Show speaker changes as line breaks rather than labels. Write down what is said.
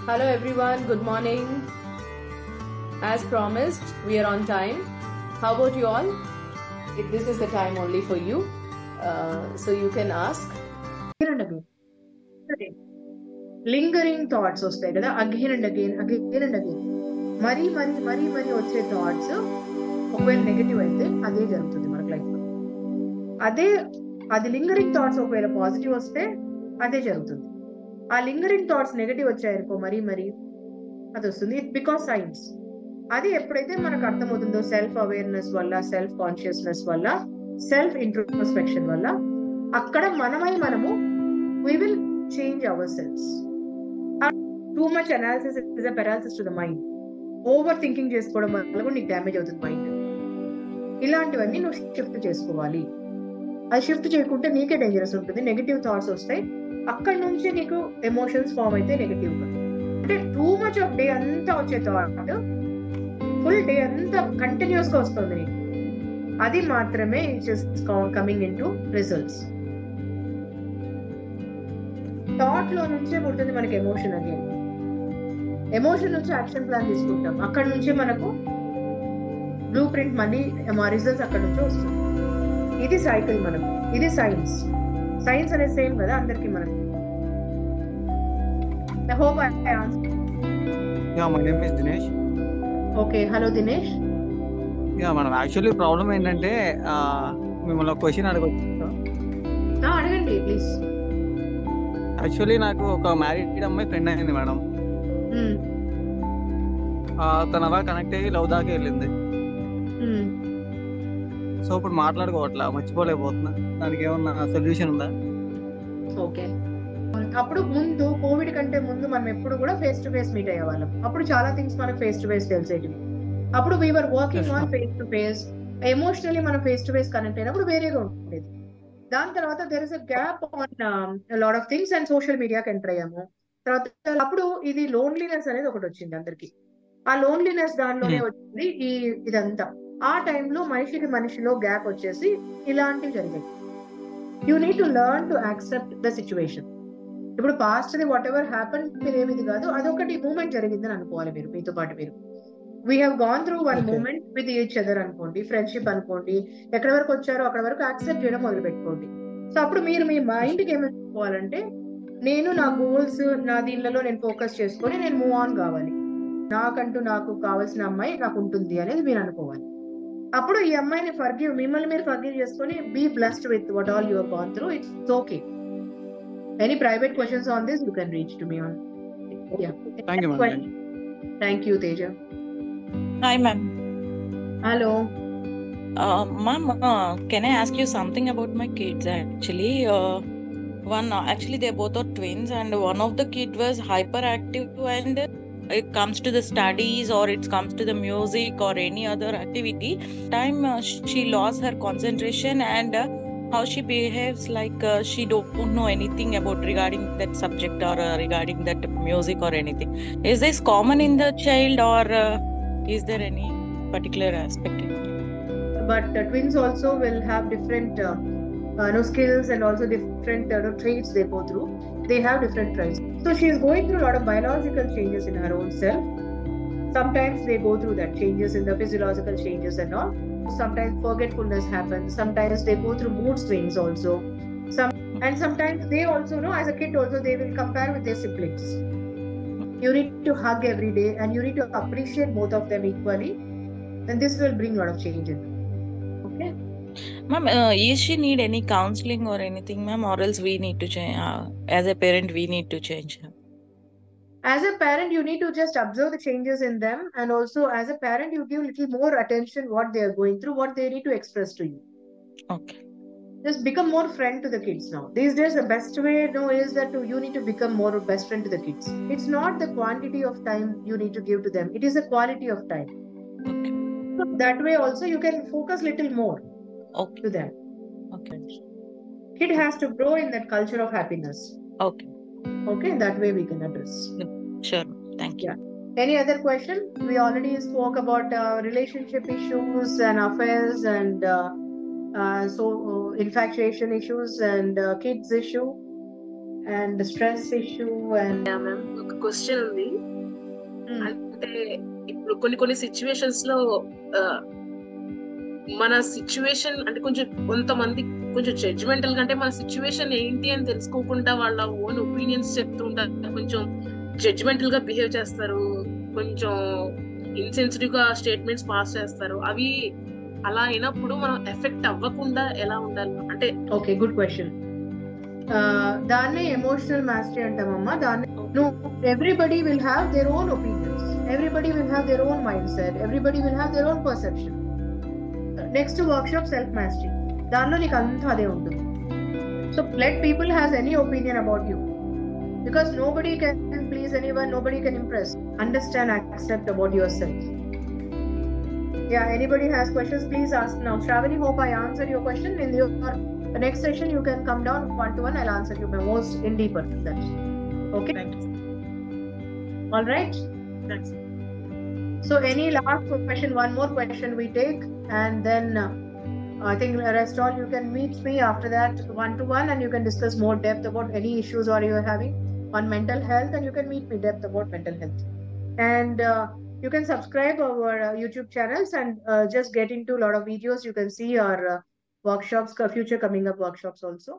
Hello everyone, good morning. As promised, we are on time. How about you all? This is the time only for you. So you can ask.
Lingering thoughts వస్తాయి కదా, again and again మరీ వచ్చే thoughts ఒకవేళ negative అయితే అదే జరుగుతుంది మనకు life లో. అది లింగరింగ్ థాట్స్ ఒకవేళ పాజిటివ్ వస్తే అదే జరుగుతుంది. ఆ లింగరింగ్ థాట్స్ నెగటివ్ వచ్చాయనుకో మరీ అది వస్తుంది. It because science. అది ఎప్పుడైతే మనకు అర్థమవుతుందో సెల్ఫ్ అవేర్నెస్ వల్ల, సెల్ఫ్ కాన్షియస్నెస్ వల్ల, సెల్ఫ్ ఇంట్రోస్పెక్షన్ వల్ల, అక్కడ మనము we will change ourselves. Too much analysis is a paralysis to the mind. Over thinking చేసుకోవడం వల్ల కూడా నీకు డ్యామేజ్ అవుతుంది మైండ్. ఇలాంటివన్నీ నువ్వు షిఫ్ట్ చేసుకోవాలి. అది షిఫ్ట్ చేయకుంటే నీకే డేంజరస్ ఉంటుంది. నెగిటివ్ థాట్స్ వస్తాయి, అక్కడ నుంచి నీకు ఎమోషన్స్ ఫామ్ అయితే నెగిటివ్ గా. అంటే టూ మచ్ ఆఫ్ డే అంతా వచ్చే థాట్ ఫుల్ డే అంతా కంటిన్యూస్ గా వస్తుంది నీకు. అది మాత్రమే coming in to results. Thought లో నుంచే పుడుతుంది మనకి ఎమోషన్. అగైన్ ఎమోషన్ నుంచి యాక్షన్ ప్లాన్ తీసుకుంటాం, అక్కడ నుంచే మనకు బ్లూ ప్రింట్ మళ్ళీ మా రిజల్ట్స్ అక్కడ నుంచే వస్తుంది. ఇది సైకిల్ మనకు. ఇది సైన్స్. సైన్స్ అనేది సేమ్ కదా అందరికి మనకు. I hope I answered.
Yeah, my name is Dinesh.
Okay, hello Dinesh.
Yeah, madam. Actually, problem ఏంటంటే మిమ్మల్ని ఒక క్వశ్చన్ అడగొచ్చు?
అడగండి ప్లీజ్.
యాక్చువల్లీ నాకు ఒక మ్యారీడ్ అమ్మాయి ఫ్రెండ్ అయింది మేడం. తను అలా కనెక్ట్ అయ్యి లవ్ దాకా వెళ్ళింది. సో ఇప్పుడు మాట్లాడుకోవట్లా, మర్చిపోలేకపోతున్నా. దానికి ఏమన్నా సొల్యూషన్ ఉందా?
ఓకే, అప్పుడు ముందు కోవిడ్ కంటే ముందు మనం ఎప్పుడు కూడా ఫేస్ టు ఫేస్ మీట్ అయ్యేవాళ్ళం. అప్పుడు చాలా థింగ్స్ మనకు ఫేస్ టు ఫేస్ తెలిసేటివి. అప్పుడు we are working on face to face. Emotionally మనం ఫేస్ టు ఫేస్ కనెక్ట్ అయినప్పుడు వేరేగా ఉండేది. దాని తర్వాత there is a gap on lot of things and social మీడియాకి ఎంటర్ అయ్యాము. తర్వాత అప్పుడు ఇది లోన్లీనెస్ అనేది ఒకటి వచ్చింది అందరికి. ఆ లోన్లీనెస్ దానిలోనే వచ్చింది ఇదంతా. ఆ టైంలో మనిషిలో గ్యాప్ వచ్చేసి ఇలాంటివి జరిగాయి. You need to learn to accept the situation. ఇప్పుడు past the whatever happen మీరేమిది కాదు, అదొకటి మూమెంట్ జరిగిందని అనుకోవాలి. మీరు మీతో పాటు మీరు we have gone through one moment with each other అనుకోండి, ఫ్రెండ్షిప్ అనుకోండి. ఎక్కడి వరకు వచ్చారో అక్కడ వరకు యాక్సెప్ట్ చేయడం మొదలు పెట్టుకోండి. సో అప్పుడు మీరు మీ మైండ్కి ఏమి చెప్పుకోవాలంటే, నేను నా గోల్స్ నా దీనిలో నేను ఫోకస్ చేసుకొని నేను మూవ్ ఆన్ కావాలి, నాకు కావాల్సిన అమ్మాయి నాకు ఉంటుంది అనేది మీరు అనుకోవాలి. అప్పుడు ఈ అమ్మాయిని మిమ్మల్ని మీరు ఫర్గివ్ చేసుకొని be blessed with what all you have gone through. It's okay. Any private questions on this you can reach to me on. Thank you Teja.
Hi ma'am.
Hello.
Ma'am, can I ask you something about my kids actually? Actually they both are twins, and one of the kid was hyperactive, and it comes to the studies or it comes to the music or any other activity time she lost her concentration, and how she behaves like she don't know anything about regarding that subject or regarding that music or anything. Is this common in the child, or is there any particular aspect in it?
But twins also will have different skills and also different traits they go through. They have different traits. So she is going through a lot of biological changes in her own self. Sometimes they go through that changes in the physiological changes and all. Sometimes forgetfulness happens. Sometimes they go through mood swings also. And sometimes they also know, as a kid also, they will compare with their siblings. You need to hug every day and you need to appreciate both of them equally. And this will bring a lot of change in them. Okay?
Ma'am, is she need any counseling or anything, ma'am, or else we need to change? As a parent, we need to change her.
As a parent, you need to just observe the changes in them, and also as a parent, you give little more attention what they are going through, what they need to express to you.
Okay.
Just become more friend to the kids now. These days, the best way is that you need to become more best friend to the kids. It's not the quantity of time you need to give to them; it is the quality of time.
Okay.
So that way also you can focus little more to them.
Okay.
Kid has to grow in that culture of happiness.
Okay.
Okay, that way we can address.
Sure. Thank you.
Yeah. Any other question? We already spoke about relationship issues and affairs and infatuation issues and kids issue and stress issue and
ma'am, ఒక question ఉంది.
అంటే ఇప్పుడు కొన్ని situations లో మన situation అంటే కొంతమంది కొంచెం జడ్జిమెంటల్ కంటే మన సిచ్యువేషన్ ఏంటి అని తెలుసుకోకుండా వాళ్ళ ఓన్ ఒపీనియన్స్ చెప్తూ ఉంటారు, కొంచెం జడ్జిమెంటల్ గా బిహేవ్ చేస్తారు, కొంచెం ఇన్సెన్సిటివ్ గా స్టేట్మెంట్స్ పాస్ చేస్తారు. అవి అలా అయినప్పుడు మనం ఎఫెక్ట్ అవ్వకుండా ఎలా ఉండాలి అంటే?
Okay, good question. దాన్ని ఎమోషనల్ మాస్టరీ అంటామమ్మా. దాన్ని everybody will have their own opinions, everybody will have their own mind set, everybody will have their own perception. Next workshop self mastery, దానిలో నీకు అంతా అదే ఉంటుంది. So let people has any opinion about you, because nobody can please anyone, nobody can impress. Understand, accept about yourself. Yeah, anybody has questions, please ask now. Shravani, hope I answered your question. In your next session you can come down one-to-one, I'll answer you most in deeper. That's okay.
Thank you.
All right,
Thanks.
so any last question? One more question we take, and then I think the rest all you can meet me after that one-to-one, and you can discuss more depth about any issues or you are having on mental health, and you can meet me depth about mental health. And you can subscribe our YouTube channels and just get into a lot of videos. You can see our workshops, future coming up workshops also.